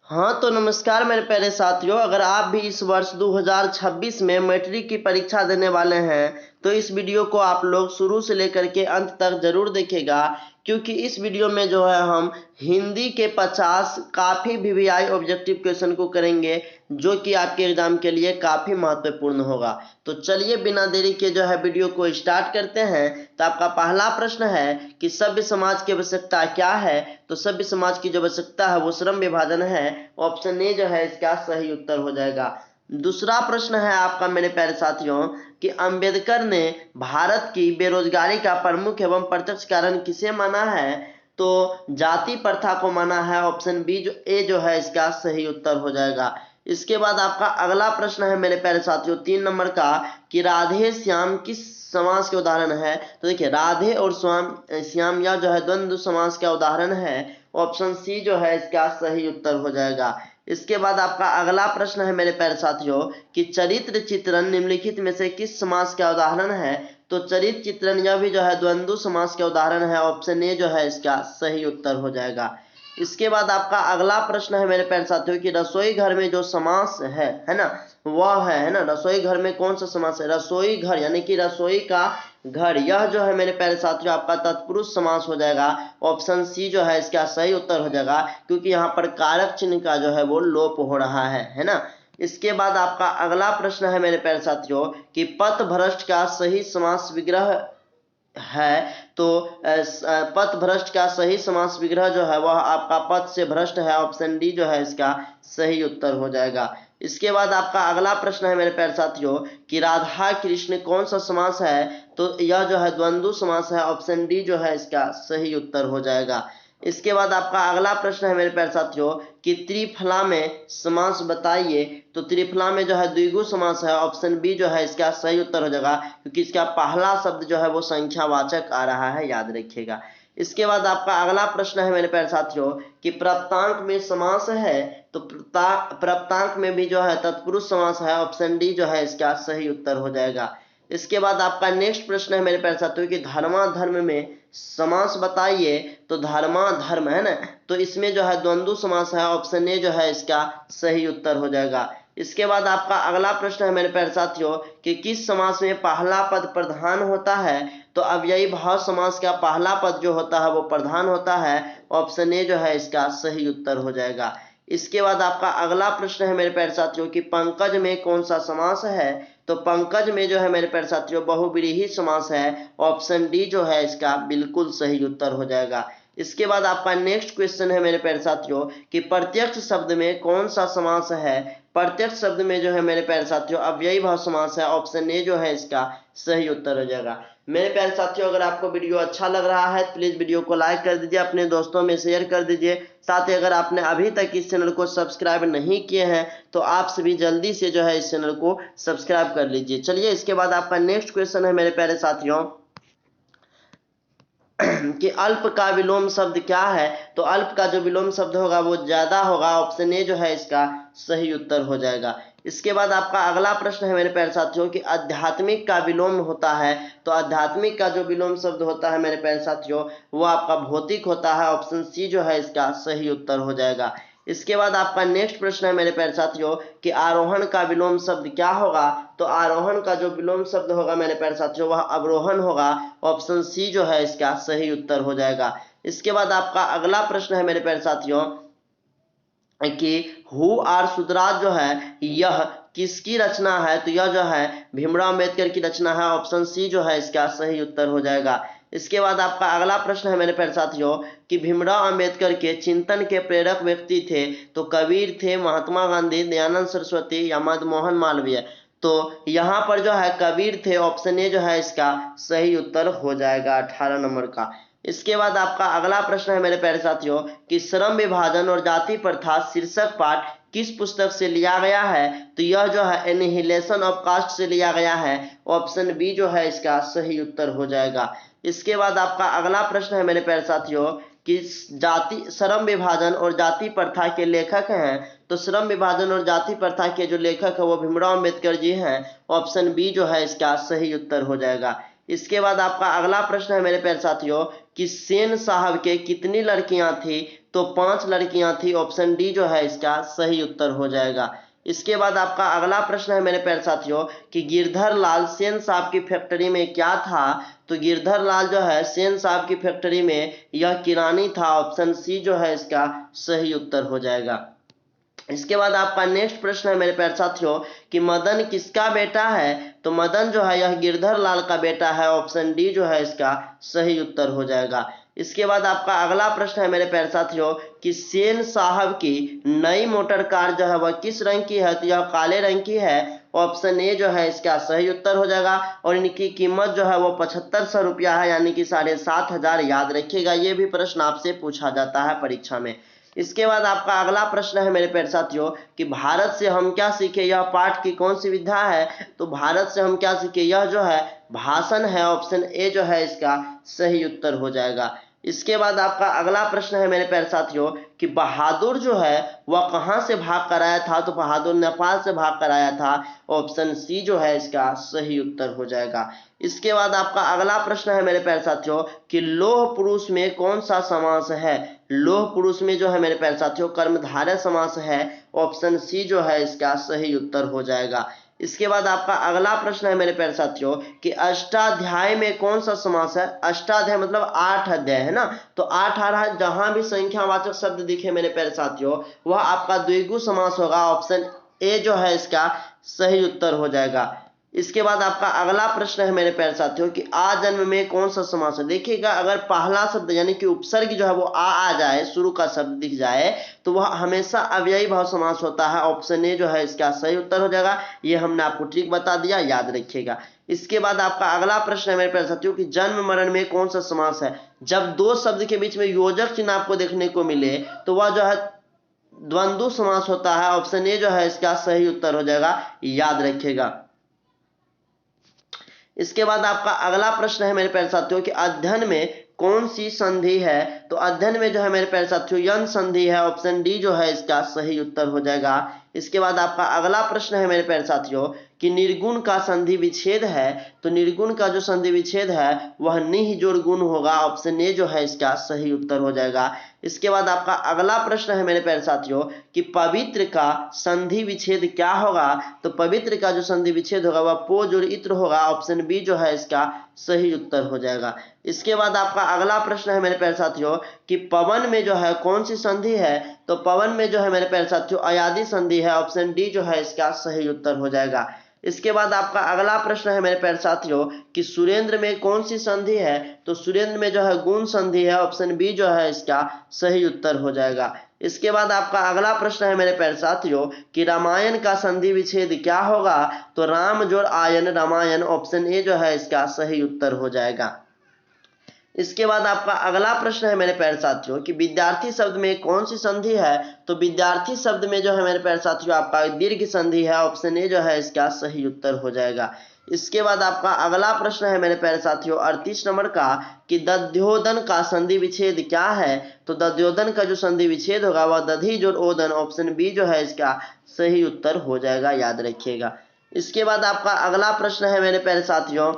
हाँ तो नमस्कार मेरे प्यारे साथियों। अगर आप भी इस वर्ष 2026 में मैट्रिक की परीक्षा देने वाले हैं तो इस वीडियो को आप लोग शुरू से लेकर के अंत तक जरूर देखेगा, क्योंकि इस वीडियो में जो है हम हिंदी के 50 काफ़ी वीवीआई ऑब्जेक्टिव क्वेश्चन को करेंगे, जो कि आपके एग्जाम के लिए काफ़ी महत्वपूर्ण होगा। तो चलिए बिना देरी के जो है वीडियो को स्टार्ट करते हैं। तो आपका पहला प्रश्न है कि सभ्य समाज की आवश्यकता क्या है। तो सभ्य समाज की जो आवश्यकता है वो श्रम विभाजन है। ऑप्शन ए जो है इसका सही उत्तर हो जाएगा। दूसरा प्रश्न है आपका मेरे प्यारे साथियों कि अंबेडकर ने भारत की बेरोजगारी का प्रमुख एवं प्रत्यक्ष कारण किसे माना है। तो जाति प्रथा को माना है। ऑप्शन बी जो ए जो है इसका सही उत्तर हो जाएगा। इसके बाद आपका अगला प्रश्न है मेरे प्यारे साथियों 3 नंबर का कि राधे श्याम किस समास के उदाहरण है। तो देखिए राधे और श्याम यह जो है द्वंद्व समास का उदाहरण है। ऑप्शन सी जो है इसका सही उत्तर हो जाएगा। इसके बाद आपका अगला प्रश्न है मेरे प्यारे साथियों कि चरित्र चित्रण निम्नलिखित में से किस समास का उदाहरण है। तो चरित्र चित्रण यह भी जो है द्वंद्व समास का उदाहरण है। ऑप्शन ए जो है इसका सही उत्तर हो जाएगा। इसके बाद आपका अगला प्रश्न है मेरे प्यारे साथियों कि रसोई घर में जो समास है ना, वह है ना, रसोई घर में कौन सा समास है। रसोई घर यानी कि रसोई का घर, यह जो है मेरे प्यारे साथियों आपका तत्पुरुष समास हो जाएगा। ऑप्शन सी जो है इसका सही उत्तर हो जाएगा, क्योंकि यहाँ पर कारक चिन्ह का जो है वो लोप हो रहा है ना। इसके बाद आपका अगला प्रश्न है मेरे प्यारे साथियों कि पथभ्रष्ट का सही समास विग्रह है। तो पथभ्रष्ट का सही समास विग्रह जो है वह आपका पथ से भ्रष्ट है। ऑप्शन डी जो है इसका सही उत्तर हो जाएगा। इसके बाद आपका अगला प्रश्न है मेरे प्यारे साथियों कि राधा कृष्ण कौन सा समास है। तो यह जो है द्वंद्व समास है। ऑप्शन डी जो है इसका सही उत्तर हो जाएगा। इसके बाद आपका अगला प्रश्न है मेरे प्यारे साथियों कि त्रिफला में समास बताइए। तो त्रिफला में जो है द्विगु समास है। ऑप्शन बी जो है इसका सही उत्तर हो जाएगा, क्योंकि इसका पहला शब्द जो है वो संख्यावाचक आ रहा है, याद रखिएगा। इसके बाद आपका अगला प्रश्न है मेरे प्यारे साथियों कि प्रपतांक में समास है। तो प्रपतांक में भी जो है तत्पुरुष समास है। ऑप्शन डी जो है इसका सही उत्तर हो जाएगा। इसके बाद आपका नेक्स्ट प्रश्न है मेरे प्यारे साथियों कि धर्माधर्म में समास बताइए। तो धर्माधर्म है ना, तो इसमें जो है द्वंद्व समास है। ऑप्शन ए जो है इसका सही उत्तर हो जाएगा। इसके बाद आपका अगला प्रश्न है मेरे प्यारे साथियों कि किस समास में पहला पद प्रधान होता है। तो अव्ययी भाव समास का पहला पद जो होता है वो प्रधान होता है। ऑप्शन ए जो है इसका सही उत्तर हो जाएगा। इसके बाद आपका अगला प्रश्न है मेरे प्यारे साथियों कि पंकज में कौन सा समास है। तो पंकज में जो है मेरे प्यारे साथियों बहुव्रीहि समास है। ऑप्शन डी जो है इसका बिल्कुल सही उत्तर हो जाएगा। इसके बाद आपका नेक्स्ट क्वेश्चन है मेरे प्यारे साथियों कि प्रत्यक्ष शब्द में कौन सा समास है। प्रत्यक्ष शब्द में जो है मेरे प्यारे साथियों अव्ययी भाव समास है। ऑप्शन ए जो है इसका सही उत्तर हो जाएगा। मेरे प्यारे साथियों अगर आपको वीडियो अच्छा लग रहा है प्लीज वीडियो को लाइक कर दीजिए, अपने दोस्तों में शेयर कर दीजिए। साथ ही अगर आपने अभी तक इस चैनल को सब्सक्राइब नहीं किए हैं तो आप सभी जल्दी से जो है इस चैनल को सब्सक्राइब कर लीजिए। चलिए इसके बाद आपका नेक्स्ट क्वेश्चन है मेरे प्यारे साथियों कि अल्प का विलोम शब्द क्या है। तो अल्प का जो विलोम शब्द होगा वो ज्यादा होगा। ऑप्शन ए जो है इसका सही उत्तर हो जाएगा। इसके बाद आपका अगला प्रश्न है मेरे प्यारे साथियों कि आध्यात्मिक का विलोम होता है। तो आध्यात्मिक का जो विलोम शब्द होता है मेरे प्यारे साथियों वो आपका भौतिक होता है। ऑप्शन सी जो है इसका सही उत्तर हो जाएगा। इसके बाद आपका नेक्स्ट प्रश्न है मेरे प्यारे साथियों कि आरोहण का विलोम शब्द क्या होगा। तो आरोहण का जो विलोम शब्द होगा मेरे प्यारे साथियों वह अवरोहण होगा। ऑप्शन सी जो है इसका सही उत्तर हो जाएगा। इसके बाद आपका अगला प्रश्न है मेरे प्यारे साथियों कि हु आर सुधराज जो है यह किसकी रचना है। तो यह जो है भीमराव अम्बेडकर की रचना है। ऑप्शन सी जो है इसका सही उत्तर हो जाएगा। इसके बाद आपका अगला प्रश्न है मेरे प्यारे साथियों कि भीमराव अम्बेडकर के चिंतन के प्रेरक व्यक्ति थे। तो कबीर थे, महात्मा गांधी, दयानंद सरस्वती या मदनमोहन मालवीय। तो यहाँ पर जो है कबीर थे। ऑप्शन ए जो है इसका सही उत्तर हो जाएगा 18 नंबर का। इसके बाद आपका अगला प्रश्न है मेरे प्यारे साथियों कि श्रम विभाजन और जाति प्रथा शीर्षक पाठ किस पुस्तक से लिया गया है। तो यह जो है एनिहिलेशन ऑफ कास्ट से लिया गया है। ऑप्शन बी जो है इसका सही उत्तर हो जाएगा। इसके बाद आपका अगला प्रश्न है मेरे प्यारे साथियों कि जाति श्रम विभाजन और जाति प्रथा के लेखक हैं। तो श्रम विभाजन और जाति प्रथा के जो लेखक है वो भीमराव अम्बेडकर जी हैं। ऑप्शन बी जो है इसका सही उत्तर हो जाएगा। इसके बाद आपका अगला प्रश्न है मेरे प्यारे साथियों कि सेन साहब के कितनी लड़कियां थी। तो 5 लड़कियां थी। ऑप्शन डी जो है इसका सही उत्तर हो जाएगा। इसके बाद आपका अगला प्रश्न है मेरे प्यारे साथियों कि गिरधर लाल सेन साहब की फैक्ट्री में क्या था। तो गिरधर लाल जो है सेन साहब की फैक्ट्री में यह किरानी था। ऑप्शन सी जो है इसका सही उत्तर हो जाएगा। इसके बाद आपका नेक्स्ट प्रश्न है मेरे प्यारे साथियों कि मदन किसका बेटा है। तो मदन जो है यह गिरधर लाल का बेटा है। ऑप्शन डी जो है इसका सही उत्तर हो जाएगा। इसके बाद आपका अगला प्रश्न है मेरे प्यारे साथियों कि सेन साहब की नई मोटर कार जो है वह किस रंग की है। तो यह काले रंग की है। ऑप्शन ए जो है इसका सही उत्तर हो जाएगा। और इनकी कीमत जो है वो 7500 रुपया है, यानी कि 7500। याद रखिएगा, ये भी प्रश्न आपसे पूछा जाता है परीक्षा में। इसके बाद आपका अगला प्रश्न है मेरे प्यारे साथियों कि भारत से हम क्या सीखे। यह पाठ की कौन सी विधा है। तो भारत से हम क्या सीखे, यह जो है भाषण है। ऑप्शन ए जो है इसका सही उत्तर हो जाएगा। इसके बाद आपका अगला प्रश्न है मेरे प्यारे साथियों कि बहादुर जो है वह कहां से भाग कर आया था। तो बहादुर नेपाल से भाग कर आया था। ऑप्शन सी जो है इसका सही उत्तर हो जाएगा। इसके बाद आपका अगला प्रश्न है मेरे प्यारे साथियों कि लोह पुरुष में कौन सा समास है। लोह पुरुष में जो है मेरे प्यारे साथियों कर्मधारय समास है। ऑप्शन सी जो है इसका सही उत्तर हो जाएगा। इसके बाद आपका अगला प्रश्न है मेरे प्यारे साथियों कि अष्टाध्याय में कौन सा समास है। अष्टाध्याय मतलब 8 अध्याय है ना। तो 8 आ रहा है, जहां भी संख्यावाचक शब्द दिखे मेरे प्यारे साथियों वह आपका द्विगु समास होगा। ऑप्शन ए जो है इसका सही उत्तर हो जाएगा। इसके बाद आपका अगला प्रश्न है मेरे प्यारे साथियों कि आ जन्म में कौन सा समास है। देखिएगा, अगर पहला शब्द यानी कि उपसर्ग जो है वो आ जाए, शुरू का शब्द दिख जाए, तो वह हमेशा अव्ययी भाव समास होता है। ऑप्शन ए जो है इसका सही उत्तर हो जाएगा। ये हमने आपको ट्रिक बता दिया, याद रखिएगा। इसके बाद आपका अगला प्रश्न है मेरे प्यारे साथियों कि जन्म मरण में कौन सा समास है। जब दो शब्द के बीच में योजक चिन्ह आपको देखने को मिले तो वह जो है द्वंद्व समास होता है। ऑप्शन ए जो है इसका सही उत्तर हो जाएगा, याद रखिएगा। इसके बाद आपका अगला प्रश्न है मेरे प्यारे साथियों कि अध्ययन में कौन सी संधि है। तो अध्ययन में जो है मेरे प्यारे साथियों यन संधि है। ऑप्शन डी जो है इसका सही उत्तर हो जाएगा। इसके बाद आपका अगला प्रश्न है मेरे प्यारे साथियों कि निर्गुण का संधि विच्छेद है। तो निर्गुण का जो संधि विच्छेद है वह निह जोड़ गुण होगा। ऑप्शन ए जो है इसका सही उत्तर हो जाएगा। इसके बाद आपका अगला प्रश्न है मेरे प्यारे साथियों कि पवित्र का संधि विच्छेद क्या होगा। तो पवित्र का जो संधि विच्छेद होगा वह पो जोड़ इत्र होगा। ऑप्शन बी जो है इसका सही उत्तर हो जाएगा। इसके बाद आपका अगला प्रश्न है मेरे प्यारे साथियों कि पवन में जो है कौन सी संधि है। तो पवन में जो है मेरे प्यारे साथियों अयादि संधि है। ऑप्शन डी जो है इसका सही उत्तर हो जाएगा। इसके बाद आपका अगला प्रश्न है मेरे प्यारे साथियों कि सुरेंद्र में कौन सी संधि है। तो सुरेंद्र में जो है गुण संधि है। ऑप्शन बी जो है इसका सही उत्तर हो जाएगा। इसके बाद आपका अगला प्रश्न है मेरे प्यारे साथियों कि रामायण का संधि विच्छेद क्या होगा। तो राम जोड़ आयन रामायण। ऑप्शन ए जो है इसका सही उत्तर हो जाएगा। इसके बाद आपका अगला प्रश्न है मेरे प्यारे साथियों कि विद्यार्थी शब्द में कौन सी संधि है। तो विद्यार्थी शब्द में जो है मेरे प्यारे साथियों आपका दीर्घ संधि है। ऑप्शन ए जो है इसका सही उत्तर हो जाएगा। इसके बाद आपका अगला प्रश्न है मेरे प्यारे साथियों 38 नंबर का कि दध्योदन का संधि विच्छेद क्या है। तो दध्योदन का जो संधि विच्छेद होगा वह दधि जोड़ ओदन। ऑप्शन बी जो है इसका सही उत्तर हो जाएगा, याद रखिएगा। इसके बाद आपका अगला प्रश्न है मेरे प्यारे साथियों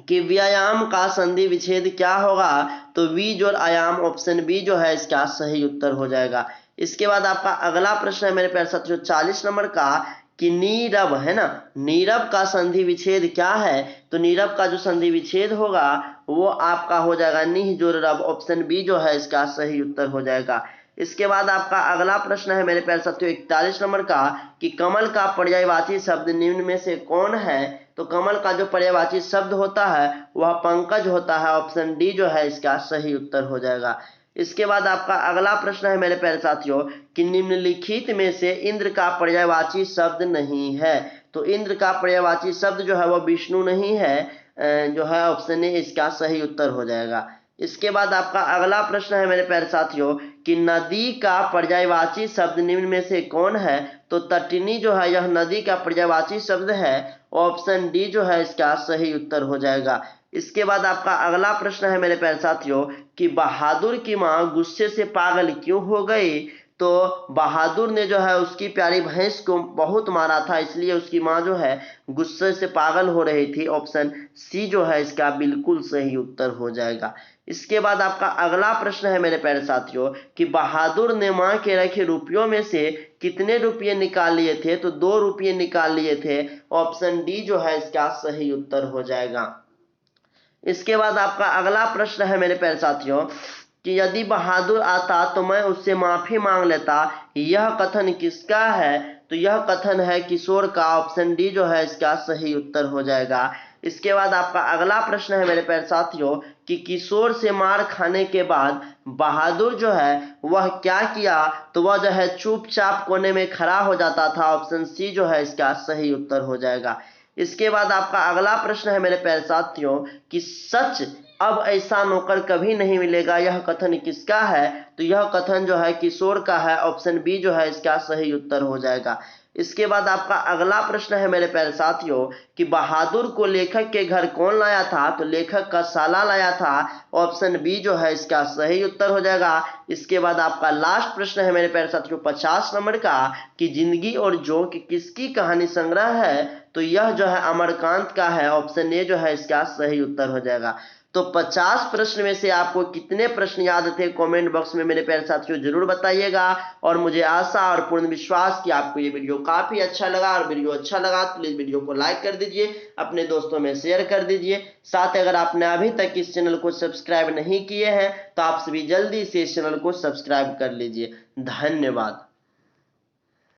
कि व्यायाम का संधि विच्छेद क्या होगा। तो वी जोड़ आयाम। ऑप्शन बी जो है इसका सही उत्तर हो जाएगा। इसके बाद आपका अगला प्रश्न है मेरे प्यारे साथियों 40 नंबर का कि नीरव है ना, नीरव का संधि विच्छेद क्या है। तो नीरव का जो संधि विच्छेद होगा वो आपका हो जाएगा निह जोड़ रव। ऑप्शन बी जो है इसका सही उत्तर हो जाएगा। इसके बाद आपका अगला प्रश्न है मेरे प्यारे साथियों 41 नंबर का कि कमल का पर्यायवाची शब्द निम्न में से कौन है। तो कमल का जो पर्यायवाची शब्द होता है वह पंकज होता है। ऑप्शन डी जो है इसका सही उत्तर हो जाएगा। इसके बाद आपका अगला प्रश्न है मेरे प्यारे साथियों कि निम्नलिखित में से इंद्र का पर्यायवाची शब्द नहीं है। तो इंद्र का पर्यायवाची शब्द जो है वह विष्णु नहीं है, जो है ऑप्शन ए इसका सही उत्तर हो जाएगा। इसके बाद आपका अगला प्रश्न है मेरे प्यारे साथियों कि नदी का पर्यायवाची शब्द निम्न में से कौन है। तो तटिनी जो है यह नदी का पर्यायवाची शब्द है। ऑप्शन डी जो है इसका सही उत्तर हो जाएगा। इसके बाद आपका अगला प्रश्न है मेरे प्यारे साथियों कि बहादुर की मां गुस्से से पागल क्यों हो गई। तो बहादुर ने जो है उसकी प्यारी भैंस को बहुत मारा था, इसलिए उसकी मां जो है गुस्से से पागल हो रही थी। ऑप्शन सी जो है इसका बिल्कुल सही उत्तर हो जाएगा। इसके बाद आपका अगला प्रश्न है मेरे प्यारे साथियों कि बहादुर ने मां के रखे रुपयों में से कितने रुपये निकाल लिए थे? तो 2 रुपये निकाल लिए थे। ऑप्शन डी जो है इसका सही उत्तर हो जाएगा। इसके बाद आपका अगला प्रश्न है मेरे प्यारे साथियों कि यदि बहादुर आता तो मैं उससे माफी मांग लेता, यह कथन किसका है? तो यह कथन है किशोर का। ऑप्शन डी जो है इसका सही उत्तर हो जाएगा। इसके बाद आपका अगला प्रश्न है मेरे प्यारे साथियों कि किशोर से मार खाने के बाद बहादुर जो है वह क्या किया? तो वह जो है चुपचाप कोने में खड़ा हो जाता था। ऑप्शन सी जो है इसका सही उत्तर हो जाएगा। इसके बाद आपका अगला प्रश्न है मेरे प्यारे साथियों कि सच अब ऐसा नौकर कभी नहीं मिलेगा, यह कथन किसका है? तो यह कथन जो है किशोर का है। ऑप्शन बी जो है इसका सही उत्तर हो जाएगा। इसके बाद आपका अगला प्रश्न है मेरे प्यारे साथियों कि बहादुर को लेखक के घर कौन लाया था? तो लेखक का साला लाया था। ऑप्शन बी जो है इसका सही उत्तर हो जाएगा। इसके बाद आपका लास्ट प्रश्न है मेरे प्यारे साथियों 50 नंबर का कि जिंदगी और जोंक किसकी कहानी संग्रह है? तो यह जो है अमरकांत का है। ऑप्शन ए जो है इसका सही उत्तर हो जाएगा। तो 50 प्रश्न में से आपको कितने प्रश्न याद थे कमेंट बॉक्स में मेरे प्यारे साथियों जरूर बताइएगा। और मुझे आशा और पूर्ण विश्वास कि आपको ये वीडियो काफी अच्छा लगा, और वीडियो अच्छा लगा तो प्लीज वीडियो को लाइक कर दीजिए, अपने दोस्तों में शेयर कर दीजिए। साथ ही अगर आपने अभी तक इस चैनल को सब्सक्राइब नहीं किए हैं तो आप सभी जल्दी से इस चैनल को सब्सक्राइब कर लीजिए। धन्यवाद।